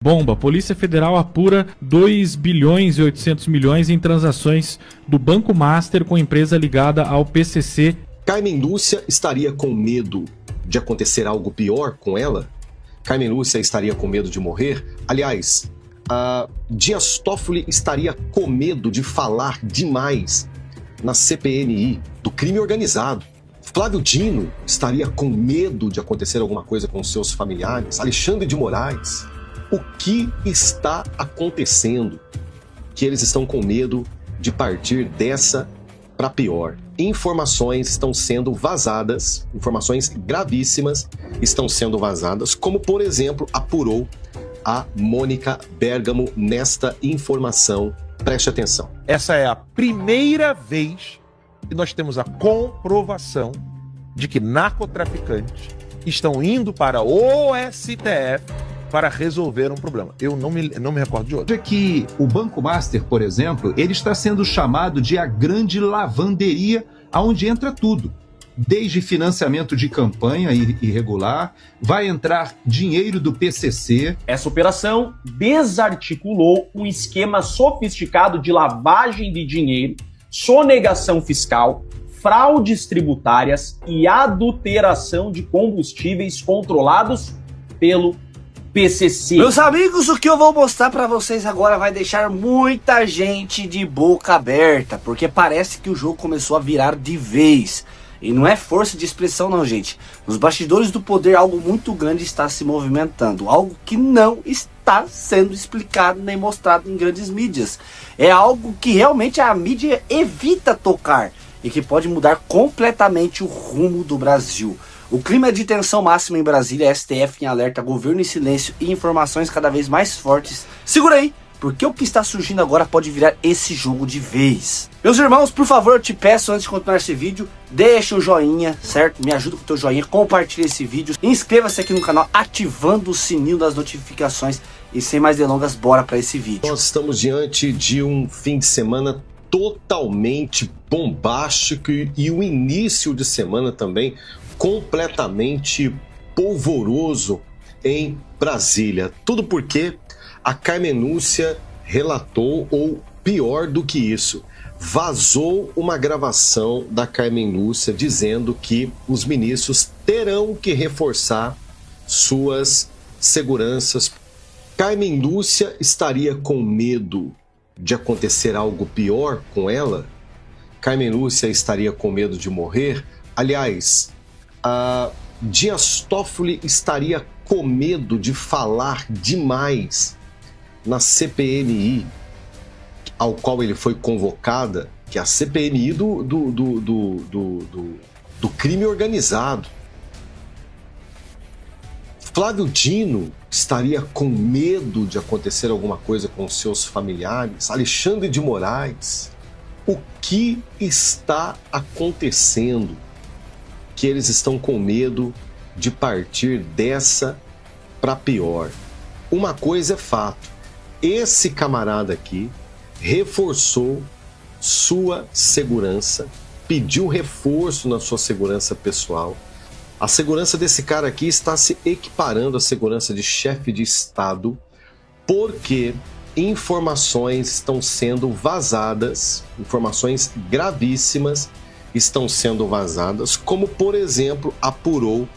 Bomba. Polícia Federal apura 2 bilhões e 800 milhões em transações do Banco Master com empresa ligada ao PCC. Carmen Lúcia estaria com medo de acontecer algo pior com ela? Carmen Lúcia estaria com medo de morrer? Aliás, Dias Toffoli estaria com medo de falar demais na CPMI do crime organizado? Flávio Dino estaria com medo de acontecer alguma coisa com seus familiares? Alexandre de Moraes? O que está acontecendo que eles estão com medo de partir dessa para pior? Informações estão sendo vazadas, informações gravíssimas estão sendo vazadas, como, por exemplo, apurou a Mônica Bergamo nesta informação. Preste atenção. Essa é a primeira vez que nós temos a comprovação de que narcotraficantes estão indo para o STF para resolver um problema. Eu não me recordo de outro. É que o Banco Master, por exemplo, ele está sendo chamado de a grande lavanderia, onde entra tudo. Desde financiamento de campanha irregular, vai entrar dinheiro do PCC. Essa operação desarticulou um esquema sofisticado de lavagem de dinheiro, sonegação fiscal, fraudes tributárias e adulteração de combustíveis controlados pelo PCC. Meus amigos, o que eu vou mostrar pra vocês agora vai deixar muita gente de boca aberta, porque parece que o jogo começou a virar de vez. E não é força de expressão não, gente. Nos bastidores do poder algo muito grande está se movimentando, algo que não está sendo explicado nem mostrado em grandes mídias. É algo que realmente a mídia evita tocar e que pode mudar completamente o rumo do Brasil. O clima de tensão máxima em Brasília, STF em alerta, governo em silêncio e informações cada vez mais fortes. Segura aí, porque o que está surgindo agora pode virar esse jogo de vez. Meus irmãos, por favor, eu te peço, antes de continuar esse vídeo, deixa o joinha, certo? Me ajuda com o teu joinha, compartilha esse vídeo, inscreva-se aqui no canal, ativando o sininho das notificações. E sem mais delongas, bora para esse vídeo. Nós estamos diante de um fim de semana totalmente bombástico e o início de semana também completamente polvoroso em Brasília. Tudo porque a Carmen Lúcia relatou, ou pior do que isso, vazou uma gravação da Carmen Lúcia dizendo que os ministros terão que reforçar suas seguranças. Carmen Lúcia estaria com medo de acontecer algo pior com ela? Carmen Lúcia estaria com medo de morrer? Aliás, Dias Toffoli estaria com medo de falar demais na CPMI ao qual ele foi convocada, que é a CPMI do crime organizado. Flávio Dino estaria com medo de acontecer alguma coisa com seus familiares? Alexandre de Moraes? O que está acontecendo que eles estão com medo de partir dessa para pior? Uma coisa é fato, esse camarada aqui reforçou sua segurança, pediu reforço na sua segurança pessoal. A segurança desse cara aqui está se equiparando à segurança de chefe de Estado, porque informações estão sendo vazadas, informações gravíssimas estão sendo vazadas, como, por exemplo, apurou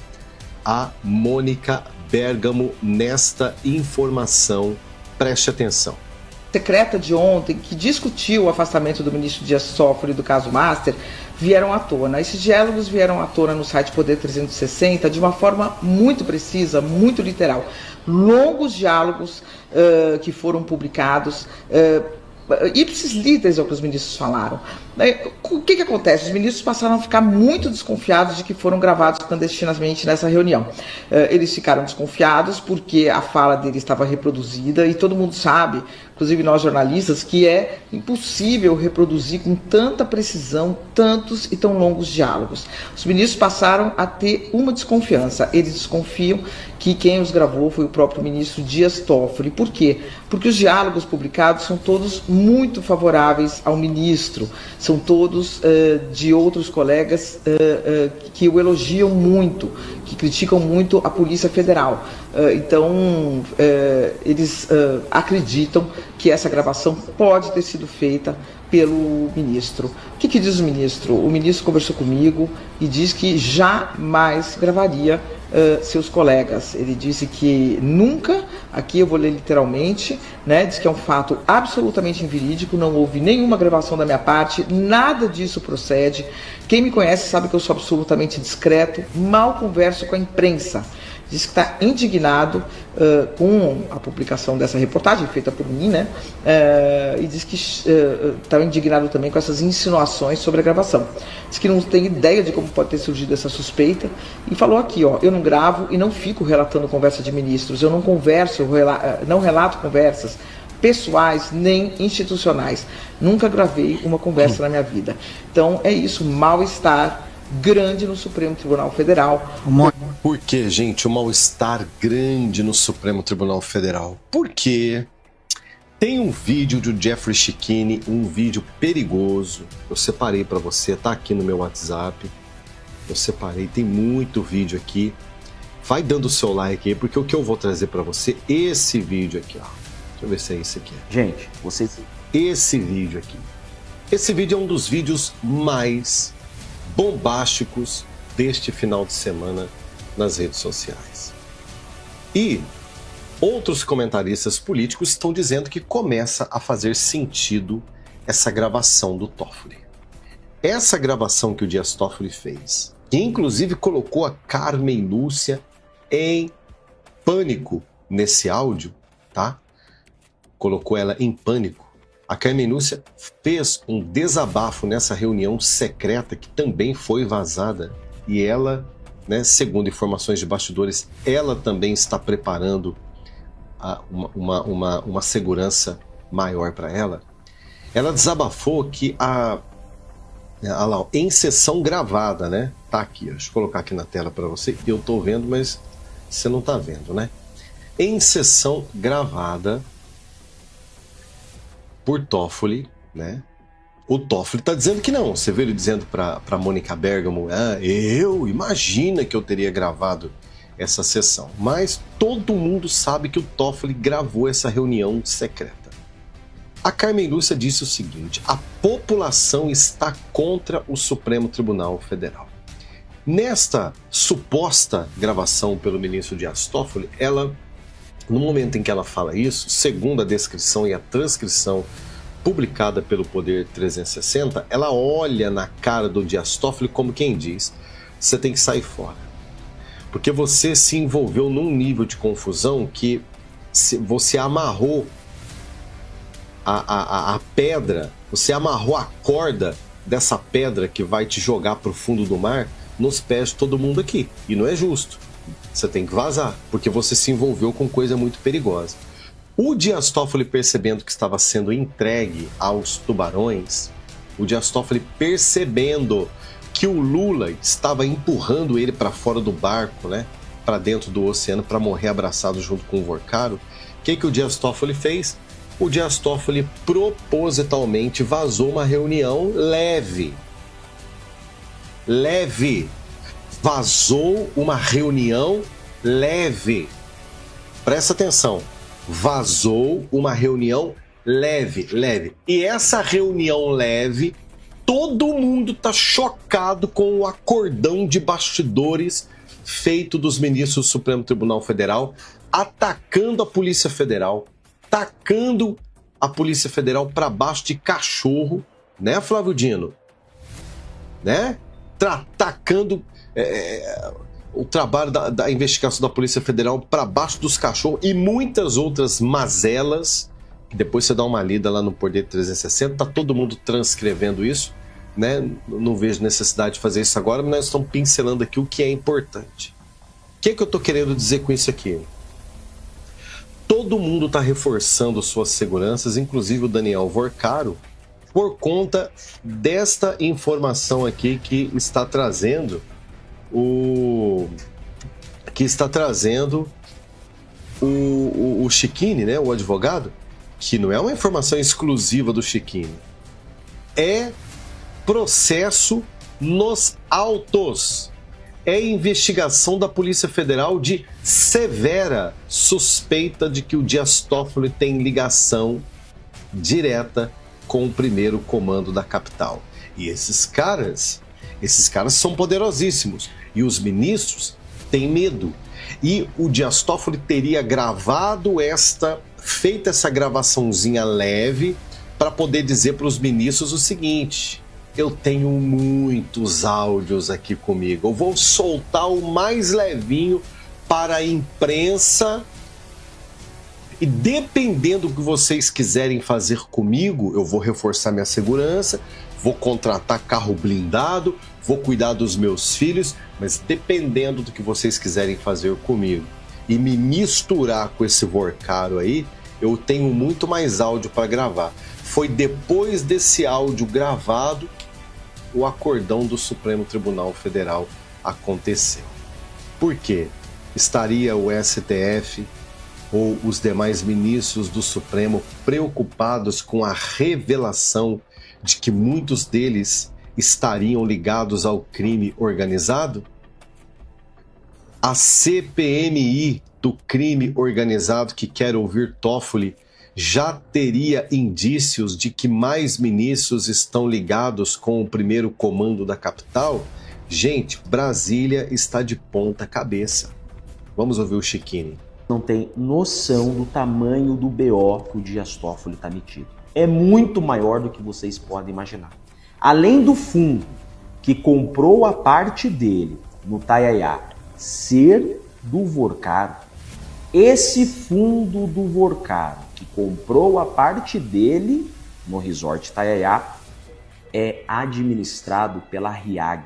a Mônica Bergamo nesta informação. Preste atenção. Secreta de ontem, que discutiu o afastamento do ministro Dias Toffoli do caso Master, vieram à tona. Esses diálogos vieram à tona no site Poder 360 de uma forma muito precisa, muito literal. Longos diálogos que foram publicados, ipsis literis é o que os ministros falaram. O que acontece? Os ministros passaram a ficar muito desconfiados de que foram gravados clandestinamente nessa reunião. Eles ficaram desconfiados porque a fala dele estava reproduzida e todo mundo sabe, inclusive nós jornalistas, que é impossível reproduzir com tanta precisão tantos e tão longos diálogos. Os ministros passaram a ter uma desconfiança. Eles desconfiam que quem os gravou foi o próprio ministro Dias Toffoli. Por quê? Porque os diálogos publicados são todos muito favoráveis ao ministro. são todos de outros colegas que o elogiam muito, que criticam muito a Polícia Federal. Então, eles acreditam que essa gravação pode ter sido feita pelo ministro. O que diz o ministro? O ministro conversou comigo e diz que jamais gravaria seus colegas. Ele disse que nunca, aqui eu vou ler literalmente, né, diz que é um fato absolutamente inverídico, não houve nenhuma gravação da minha parte, nada disso procede. Quem me conhece sabe que eu sou absolutamente discreto, mal converso com a imprensa. Diz que está indignado com a publicação dessa reportagem feita por mim, né? E diz que está indignado também com essas insinuações sobre a gravação. Diz que não tem ideia de como pode ter surgido essa suspeita e falou aqui, ó, eu não gravo e não fico relatando conversa de ministros, eu não converso, não relato conversas pessoais nem institucionais. Nunca gravei uma conversa na minha vida. Então é isso, mal-estar grande no Supremo Tribunal Federal. Por que, gente, o mal-estar grande no Supremo Tribunal Federal? Porque tem um vídeo do Jeffrey Chikine, um vídeo perigoso. Eu separei para você, tá aqui no meu WhatsApp. Eu separei, tem muito vídeo aqui. Vai dando o seu like aí, porque o que eu vou trazer para você, esse vídeo aqui, ó. Deixa eu ver se é esse aqui. Gente, vocês... Esse vídeo aqui. Esse vídeo é um dos vídeos mais bombásticos deste final de semana nas redes sociais. E outros comentaristas políticos estão dizendo que começa a fazer sentido essa gravação do Toffoli. Essa gravação que o Dias Toffoli fez, que inclusive colocou a Carmen Lúcia em pânico nesse áudio, tá? Colocou ela em pânico. A Carmen Lúcia fez um desabafo nessa reunião secreta que também foi vazada e ela, né, segundo informações de bastidores, ela também está preparando uma segurança maior para ela. Ela desabafou que em sessão gravada, né? Tá aqui, deixa eu colocar aqui na tela para você. Eu tô vendo, mas você não tá vendo, né? Em sessão gravada por Toffoli, né? O Toffoli tá dizendo que não. Você vê ele dizendo para Mônica Bergamo, imagina que eu teria gravado essa sessão. Mas todo mundo sabe que o Toffoli gravou essa reunião secreta. A Carmen Lúcia disse o seguinte: a população está contra o Supremo Tribunal Federal. Nesta suposta gravação pelo ministro Dias Toffoli, ela, no momento em que ela fala isso, segundo a descrição e a transcrição publicada pelo Poder 360, ela olha na cara do Dias Toffoli como quem diz: você tem que sair fora. Porque você se envolveu num nível de confusão que você amarrou a pedra, você amarrou a corda dessa pedra que vai te jogar para o fundo do mar nos pés de todo mundo aqui. E não é justo. Você tem que vazar, porque você se envolveu com coisa muito perigosa. O Dias Toffoli, percebendo que estava sendo entregue aos tubarões, o Dias Toffoli percebendo que o Lula estava empurrando ele para fora do barco, né, para dentro do oceano, para morrer abraçado junto com o Vorcaro, o que o Dias Toffoli fez? O Dias Toffoli propositalmente vazou uma reunião leve. Vazou uma reunião leve. Presta atenção. Vazou uma reunião leve. E essa reunião leve, todo mundo tá chocado com o acordão de bastidores feito dos ministros do Supremo Tribunal Federal, atacando a Polícia Federal, tacando a Polícia Federal para baixo de cachorro, né, Flávio Dino? Né? Tacando o trabalho da investigação da Polícia Federal para baixo dos cachorros e muitas outras mazelas. Depois você dá uma lida lá no Poder 360, tá todo mundo transcrevendo isso, né? Não vejo necessidade de fazer isso agora, mas nós estamos pincelando aqui o que é importante. O que eu tô querendo dizer com isso aqui? Todo mundo está reforçando suas seguranças, inclusive o Daniel Vorcaro, por conta desta informação aqui que está trazendo o Chikine, né, o advogado, que não é uma informação exclusiva do Chikine, é processo nos autos. É investigação da Polícia Federal de severa suspeita de que o Dias Toffoli tem ligação direta com o primeiro comando da capital. E esses caras são poderosíssimos. E os ministros têm medo. E o Dias Toffoli teria feito essa gravaçãozinha leve para poder dizer para os ministros o seguinte: eu tenho muitos áudios aqui comigo, eu vou soltar o mais levinho para a imprensa e dependendo do que vocês quiserem fazer comigo, eu vou reforçar minha segurança, vou contratar carro blindado, vou cuidar dos meus filhos, mas dependendo do que vocês quiserem fazer comigo e me misturar com esse vorcaro aí, eu tenho muito mais áudio para gravar. Foi depois desse áudio gravado o acordão do Supremo Tribunal Federal aconteceu. Por quê? Estaria o STF ou os demais ministros do Supremo preocupados com a revelação de que muitos deles estariam ligados ao crime organizado? A CPMI do crime organizado que quer ouvir Toffoli já teria indícios de que mais ministros estão ligados com o primeiro comando da capital? Gente, Brasília está de ponta cabeça. Vamos ouvir o Chiquini. Não tem noção do tamanho do BO que o Dias Toffoli está metido. É muito maior do que vocês podem imaginar. Além do fundo que comprou a parte dele no Tayayá ser do Vorcaro, esse fundo do Vorcaro que comprou a parte dele no Resort Tayayá é administrado pela RIAG.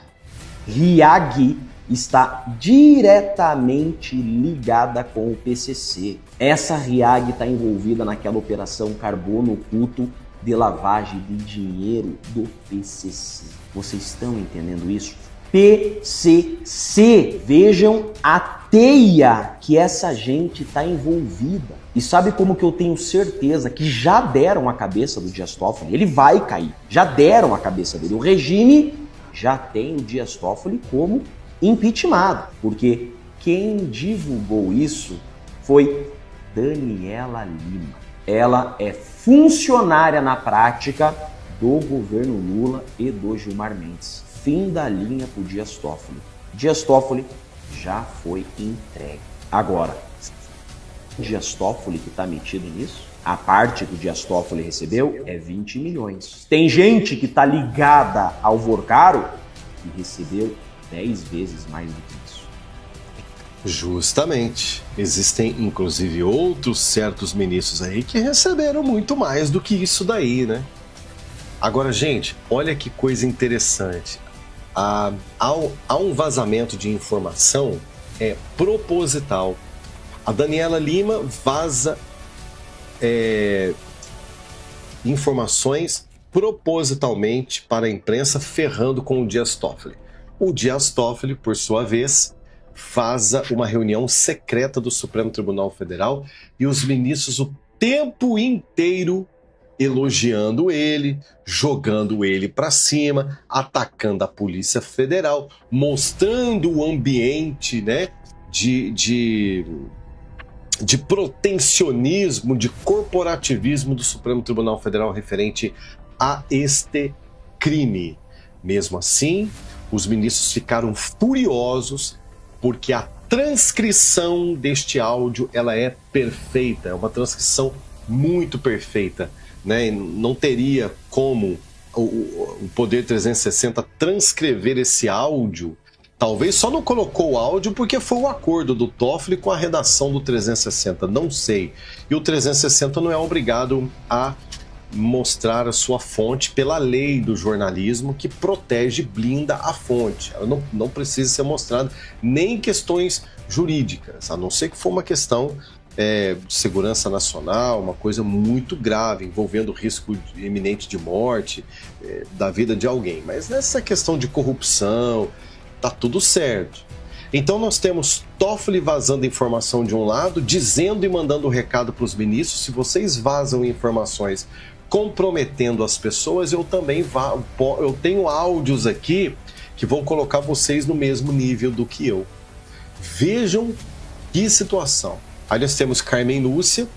RIAG está diretamente ligada com o PCC. Essa RIAG está envolvida naquela operação Carbono Oculto de lavagem de dinheiro do PCC. Vocês estão entendendo isso? PCC. Vejam a teia que essa gente está envolvida. E sabe como que eu tenho certeza que já deram a cabeça do Dias Toffoli? Ele vai cair. Já deram a cabeça dele. O regime já tem o Dias Toffoli como impeachmentado, porque quem divulgou isso foi Daniela Lima. Ela é funcionária na prática do governo Lula e do Gilmar Mendes. Fim da linha para o Dias Toffoli. Dias Toffoli já foi entregue. Agora, o Dias Toffoli que está metido nisso, a parte que o Dias Toffoli recebeu é 20 milhões. Tem gente que está ligada ao Vorcaro e recebeu 10 vezes mais do que isso. Justamente. Existem, inclusive, outros certos ministros aí que receberam muito mais do que isso daí, né? Agora, gente, olha que coisa interessante. Há um vazamento de informação proposital. A Daniela Lima vaza informações propositalmente para a imprensa, ferrando com o Dias Toffoli. O Dias Toffoli, por sua vez, vaza uma reunião secreta do Supremo Tribunal Federal e os ministros o tempo inteiro elogiando ele, jogando ele para cima, atacando a Polícia Federal, mostrando o ambiente, né, de protecionismo, de corporativismo do Supremo Tribunal Federal referente a este crime. Mesmo assim, os ministros ficaram furiosos porque a transcrição deste áudio ela é perfeita, é uma transcrição muito perfeita, né? Não teria como o Poder 360 transcrever esse áudio. Talvez só não colocou o áudio porque foi o acordo do Toffoli com a redação do 360, não sei. E o 360 não é obrigado a mostrar a sua fonte pela lei do jornalismo que protege, blinda a fonte. Ela não precisa ser mostrada nem em questões jurídicas, a não ser que for uma questão de segurança nacional, uma coisa muito grave, envolvendo risco iminente de morte da vida de alguém. Mas nessa questão de corrupção, tá tudo certo. Então nós temos Toffoli vazando informação de um lado, dizendo e mandando recado para os ministros: se vocês vazam informações comprometendo as pessoas, eu também eu tenho áudios aqui que vão colocar vocês no mesmo nível do que eu. Vejam que situação. Aí nós temos Carmen Lúcia,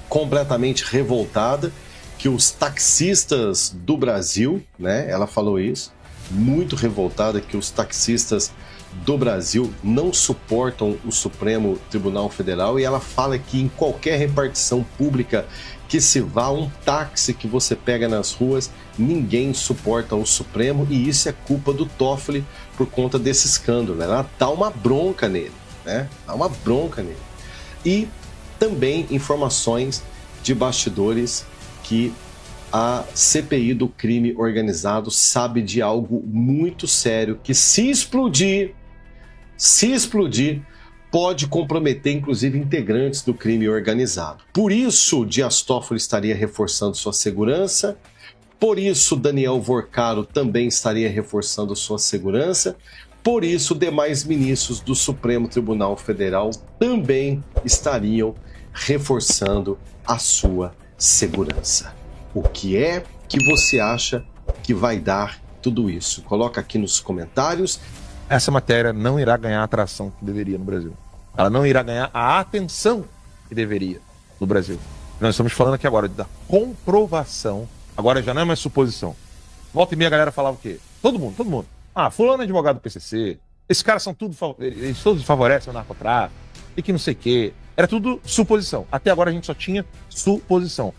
completamente revoltada, que os taxistas do Brasil, né, ela falou isso, muito revoltada que os taxistas do Brasil não suportam o Supremo Tribunal Federal, e ela fala que em qualquer repartição pública que se vá, um táxi que você pega nas ruas, ninguém suporta o Supremo, e isso é culpa do Toffoli por conta desse escândalo. Ela dá uma bronca nele, né? Dá uma bronca nele. E também informações de bastidores que a CPI do crime organizado sabe de algo muito sério, que se explodir, pode comprometer inclusive integrantes do crime organizado. Por isso, Dias Toffoli estaria reforçando sua segurança, por isso Daniel Vorcaro também estaria reforçando sua segurança, por isso demais ministros do Supremo Tribunal Federal também estariam reforçando a sua segurança. O que é que você acha que vai dar tudo isso? Coloca aqui nos comentários. Essa matéria não irá ganhar a atração que deveria no Brasil. Ela não irá ganhar a atenção que deveria no Brasil. Nós estamos falando aqui agora da comprovação. Agora já não é mais suposição. Volta e meia a galera falava o quê? Todo mundo. Ah, fulano é advogado do PCC. Esses caras são eles todos favorecem o narcotráfico. E que não sei o quê. Era tudo suposição. Até agora a gente só tinha suposição.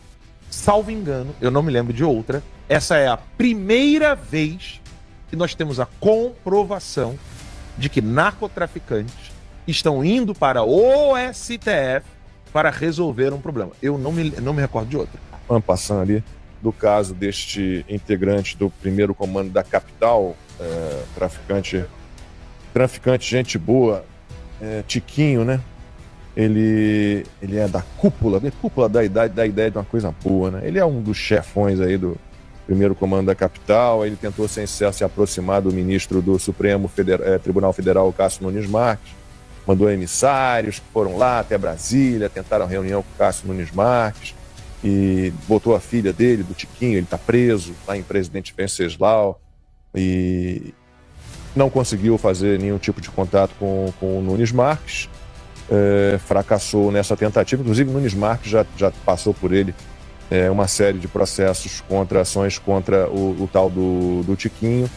Salvo engano, eu não me lembro de outra. Essa é a primeira vez que nós temos a comprovação de que narcotraficantes estão indo para o STF para resolver um problema. Eu não me recordo de outra. Passando ali do caso deste integrante do primeiro comando da capital, traficante gente boa, Tiquinho, né? Ele é da cúpula da ideia de uma coisa boa, né? Ele é um dos chefões aí do primeiro comando da capital. Ele tentou sem sucesso se aproximar do ministro do Supremo Tribunal Federal, Cássio Nunes Marques, mandou emissários que foram lá até Brasília, tentaram reunião com o Cássio Nunes Marques e botou a filha dele, do Tiquinho, ele está preso lá em Presidente Venceslau, e não conseguiu fazer nenhum tipo de contato com o Nunes Marques. Fracassou nessa tentativa. Inclusive Nunes Marques já passou por ele uma série de processos ações contra o tal do Tiquinho,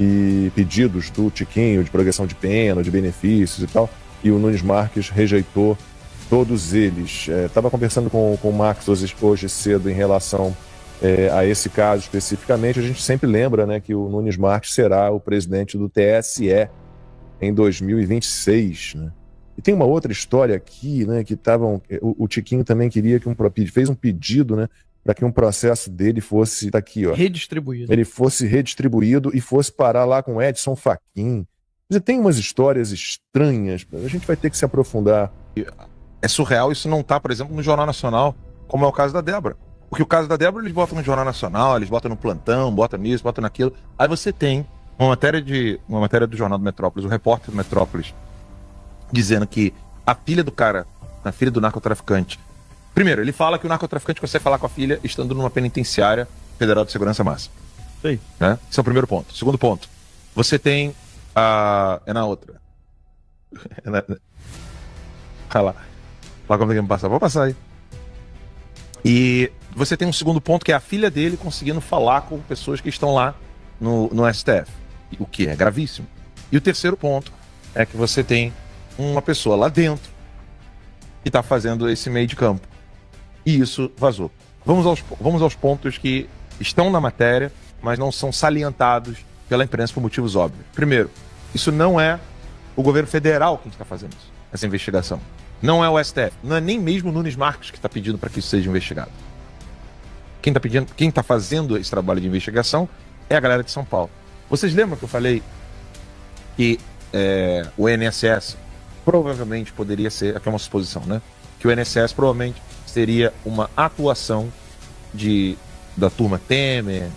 e pedidos do Tiquinho de progressão de pena, de benefícios e tal, e o Nunes Marques rejeitou todos eles. Estava conversando com o Max hoje cedo em relação a esse caso especificamente. A gente sempre lembra, né, que o Nunes Marques será o presidente do TSE em 2026, né? E tem uma outra história aqui, né, que o Tiquinho também queria fez um pedido, né, para que um processo dele fosse, tá aqui, ó, redistribuído. Ele fosse redistribuído e fosse parar lá com Edson Fachin. Tem umas histórias estranhas, a gente vai ter que se aprofundar. É surreal isso não tá, por exemplo, no Jornal Nacional, como é o caso da Débora. Porque o caso da Débora eles botam no Jornal Nacional, eles botam no plantão, botam nisso, botam naquilo. Aí você tem uma matéria do Jornal do Metrópolis, o repórter do Metrópolis, dizendo que a filha do narcotraficante... Primeiro, ele fala que o narcotraficante consegue falar com a filha estando numa penitenciária federal de segurança máxima. Sim. Né? Esse é o primeiro ponto. Segundo ponto, você tem é na outra. Vai lá. Fala como tem que me passar. Vou passar aí. E você tem um segundo ponto, que é a filha dele conseguindo falar com pessoas que estão lá no STF. O que é gravíssimo. E o terceiro ponto é que você tem uma pessoa lá dentro que está fazendo esse meio de campo. E isso vazou. Vamos aos pontos que estão na matéria, mas não são salientados pela imprensa por motivos óbvios. Primeiro, isso não é o governo federal que está fazendo isso, essa investigação. Não é o STF. Não é nem mesmo o Nunes Marques que está pedindo para que isso seja investigado. Quem está fazendo esse trabalho de investigação é a galera de São Paulo. Vocês lembram que eu falei que o INSS provavelmente poderia ser, aqui é uma suposição, né? Que o INSS provavelmente seria uma atuação da turma Temer,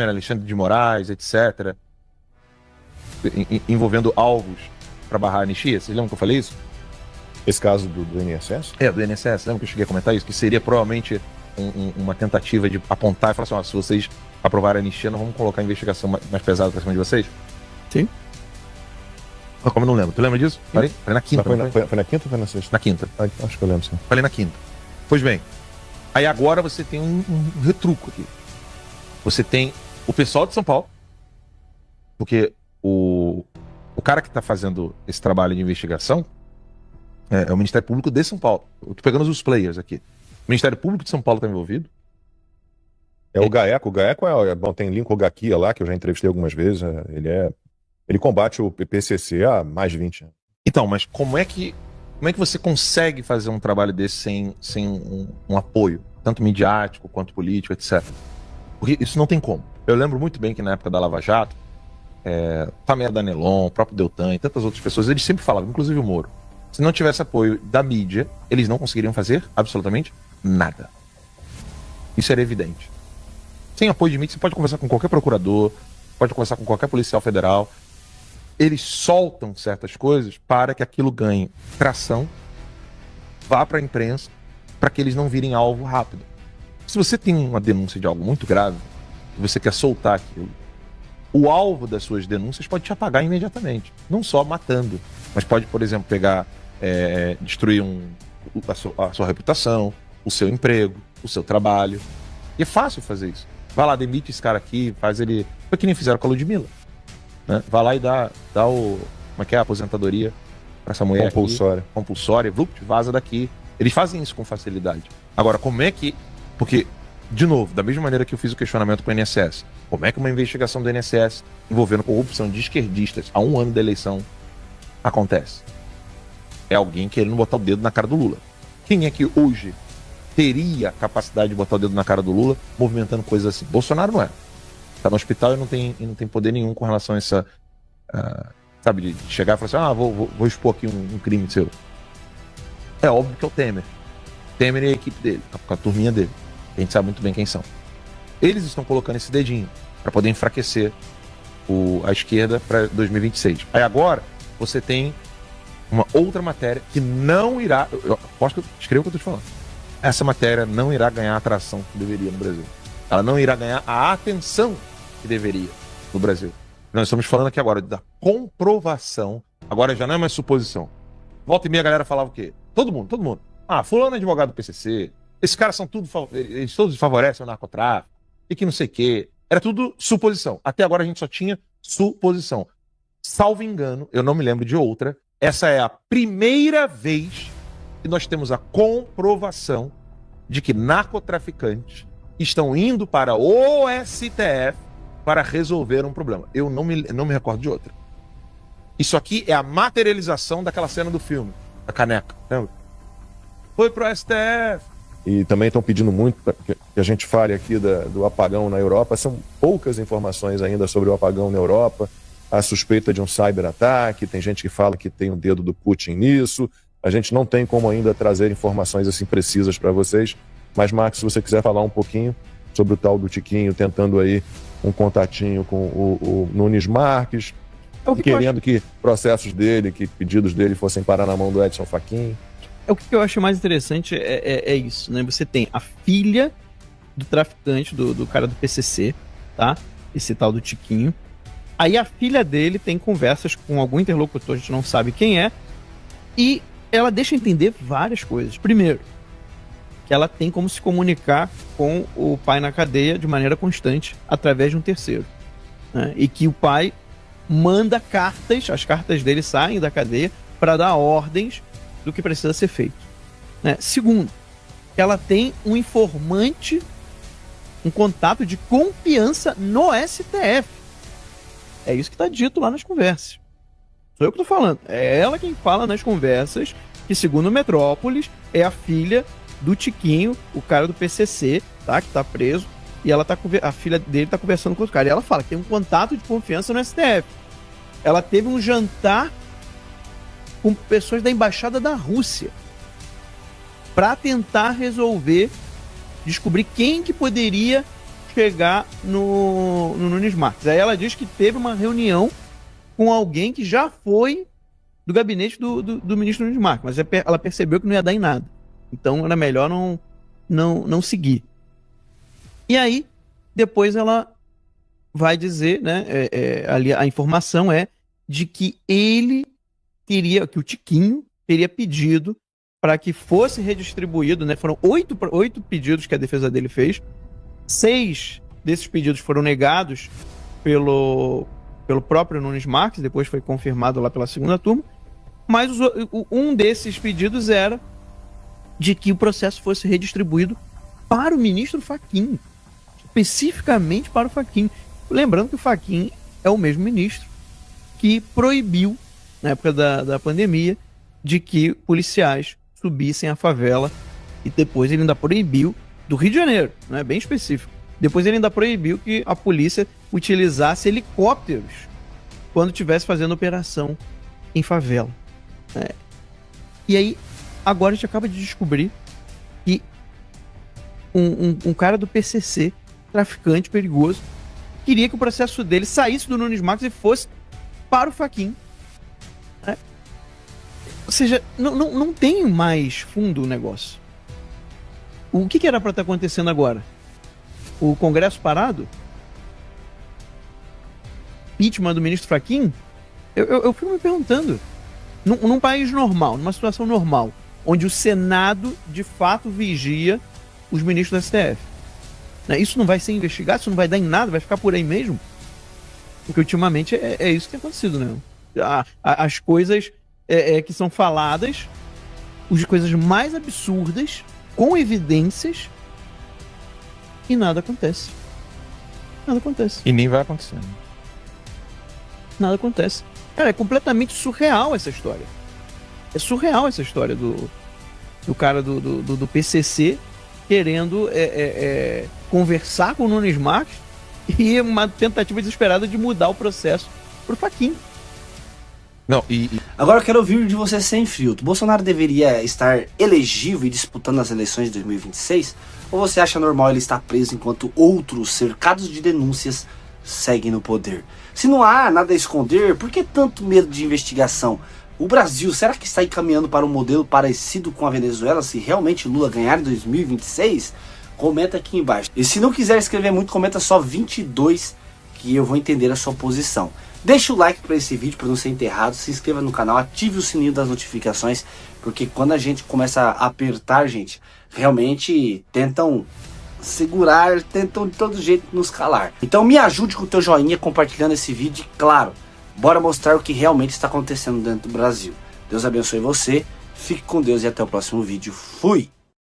Alexandre de Moraes, etc., envolvendo alvos para barrar a anistia. Vocês lembram que eu falei isso? Esse caso do INSS? Do INSS. Lembra que eu cheguei a comentar isso? Que seria provavelmente uma tentativa de apontar e falar assim, ó, se vocês aprovarem a anistia, nós vamos colocar a investigação mais pesada pra cima de vocês? Sim. Como eu não lembro. Tu lembra disso? Falei na quinta. Foi na quinta ou foi na sexta? Na quinta. Acho que eu lembro, sim. Falei na quinta. Pois bem, aí agora você tem um retruco aqui. Você tem o pessoal de São Paulo, porque o cara que está fazendo esse trabalho de investigação é o Ministério Público de São Paulo. Eu tô pegando os players aqui. O Ministério Público de São Paulo está envolvido. É o GAECO. O GAECO tem link com o Gaquia lá, que eu já entrevistei algumas vezes. Ele combate o PCC há mais de 20 anos. Então, mas como é que você consegue fazer um trabalho desse sem um apoio, tanto midiático quanto político, etc? Porque isso não tem como. Eu lembro muito bem que na época da Lava Jato, Tamara Danelon, o próprio Deltan e tantas outras pessoas, eles sempre falavam, inclusive o Moro, se não tivesse apoio da mídia, eles não conseguiriam fazer absolutamente nada. Isso era evidente. Sem apoio de mídia, você pode conversar com qualquer procurador, pode conversar com qualquer policial federal. Eles soltam certas coisas para que aquilo ganhe tração, vá para a imprensa, para que eles não virem alvo rápido. Se você tem uma denúncia de algo muito grave, e você quer soltar aquilo, o alvo das suas denúncias pode te apagar imediatamente. Não só matando, mas pode, por exemplo, pegar, destruir a sua reputação, o seu emprego, o seu trabalho. E é fácil fazer isso. Vai lá, demite esse cara aqui, faz ele... Foi que nem fizeram com a Ludmilla. Né? Vai lá e dá como é que é a aposentadoria para essa mulher compulsória, vaza daqui. Eles fazem isso com facilidade. Agora, como é que... Porque, de novo, da mesma maneira que eu fiz o questionamento com o INSS, como é que uma investigação do INSS envolvendo corrupção de esquerdistas a 1 ano da eleição acontece? É alguém querendo botar o dedo na cara do Lula. Quem é que hoje teria capacidade de botar o dedo na cara do Lula movimentando coisas assim? Bolsonaro não é. Tá no hospital e não tem poder nenhum com relação a essa... sabe, de chegar e falar assim, vou expor aqui um crime seu. É óbvio que é o Temer. Temer e a equipe dele, com a turminha dele. A gente sabe muito bem quem são. Eles estão colocando esse dedinho para poder enfraquecer a esquerda para 2026. Aí agora você tem uma outra matéria que não irá... Eu aposto que eu escrevo o que eu tô te falando. Essa matéria não irá ganhar a atração que deveria no Brasil. Ela não irá ganhar a atenção que deveria no Brasil. Nós estamos falando aqui agora da comprovação. Agora já não é mais suposição. Volta e meia a galera falava o quê? Todo mundo. Fulano é advogado do PCC. Esses caras são eles todos favorecem o narcotráfico. E que não sei o quê. Era tudo suposição. Até agora a gente só tinha suposição. Salvo engano, eu não me lembro de outra. Essa é a primeira vez que nós temos a comprovação de que narcotraficantes estão indo para o STF para resolver um problema. Eu não me recordo de outra. Isso aqui é a materialização daquela cena do filme, da caneca. Lembra? Foi pro STF. E também estão pedindo muito que a gente fale aqui do apagão na Europa. São poucas informações ainda sobre o apagão na Europa. A suspeita de um cyberataque, tem gente que fala que tem o dedo do Putin nisso. A gente não tem como ainda trazer informações assim precisas para vocês. Mas, Marcos, se você quiser falar um pouquinho sobre o tal do Tiquinho, tentando aí um contatinho com o Nunes Marques, querendo que processos dele, que pedidos dele fossem parar na mão do Edson Fachin. O que eu acho mais interessante é isso, né? Você tem a filha do traficante, do cara do PCC, tá? Esse tal do Tiquinho. Aí a filha dele tem conversas com algum interlocutor, a gente não sabe quem é, e ela deixa entender várias coisas. Primeiro, que ela tem como se comunicar com o pai na cadeia de maneira constante, através de um terceiro. Né? E que o pai manda cartas, as cartas dele saem da cadeia para dar ordens do que precisa ser feito. Né? Segundo, que ela tem um informante, um contato de confiança no STF. É isso que está dito lá nas conversas. Sou eu que estou falando. É ela quem fala nas conversas que, segundo Metrópolis, é a filha do Tiquinho, o cara do PCC, tá? Que tá preso. E a filha dele tá conversando com outro cara. E ela fala que tem um contato de confiança no STF. Ela teve um jantar com pessoas da embaixada da Rússia para tentar descobrir quem que poderia chegar no Nunes Marques. Aí ela diz que teve uma reunião com alguém que já foi do gabinete do ministro Nunes Marques, mas ela percebeu que não ia dar em nada. Então era melhor não seguir. E aí, depois ela vai dizer, né, ali a informação é de que que o Tiquinho teria pedido para que fosse redistribuído, né, foram 8 pedidos que a defesa dele fez, 6 desses pedidos foram negados pelo próprio Nunes Marques, depois foi confirmado lá pela segunda turma, mas um desses pedidos era de que o processo fosse redistribuído para o ministro Fachin, especificamente para o Fachin. Lembrando que o Fachin é o mesmo ministro que proibiu, na época da pandemia, de que policiais subissem a favela, e depois ele ainda proibiu, do Rio de Janeiro, né, bem específico, depois ele ainda proibiu que a polícia utilizasse helicópteros quando estivesse fazendo operação em favela. E aí, agora a gente acaba de descobrir que um cara do PCC, traficante perigoso, queria que o processo dele saísse do Nunes Marques e fosse para o Fachin. Ou seja, não tem mais fundo o negócio. O que era para estar acontecendo agora? O Congresso parado? Impeachment do ministro Fachin? Eu fico me perguntando. Num país normal, numa situação normal, onde o Senado de fato vigia os ministros do STF, né? Isso não vai ser investigado, isso não vai dar em nada, vai ficar por aí mesmo? Porque ultimamente é isso que tem acontecido, né? As coisas que são faladas, as coisas mais absurdas, com evidências, e nada acontece. Nada acontece. E nem vai acontecer. Nada acontece. Cara, é completamente surreal essa história. É surreal essa história do cara do PCC querendo conversar com o Nunes Marques e uma tentativa desesperada de mudar o processo pro Fachin. Não, Agora eu quero ouvir de você sem filtro. Bolsonaro deveria estar elegível e disputando as eleições de 2026? Ou você acha normal ele estar preso enquanto outros, cercados de denúncias, seguem no poder? Se não há nada a esconder, por que tanto medo de investigação? O Brasil, será que está encaminhando para um modelo parecido com a Venezuela se realmente Lula ganhar em 2026? Comenta aqui embaixo. E se não quiser escrever muito, comenta só 22 que eu vou entender a sua posição. Deixa o like para esse vídeo para não ser enterrado, se inscreva no canal, ative o sininho das notificações, porque quando a gente começa a apertar, gente, realmente tentam segurar, tentam de todo jeito nos calar. Então me ajude com o teu joinha compartilhando esse vídeo e, claro, bora mostrar o que realmente está acontecendo dentro do Brasil. Deus abençoe você, fique com Deus e até o próximo vídeo. Fui!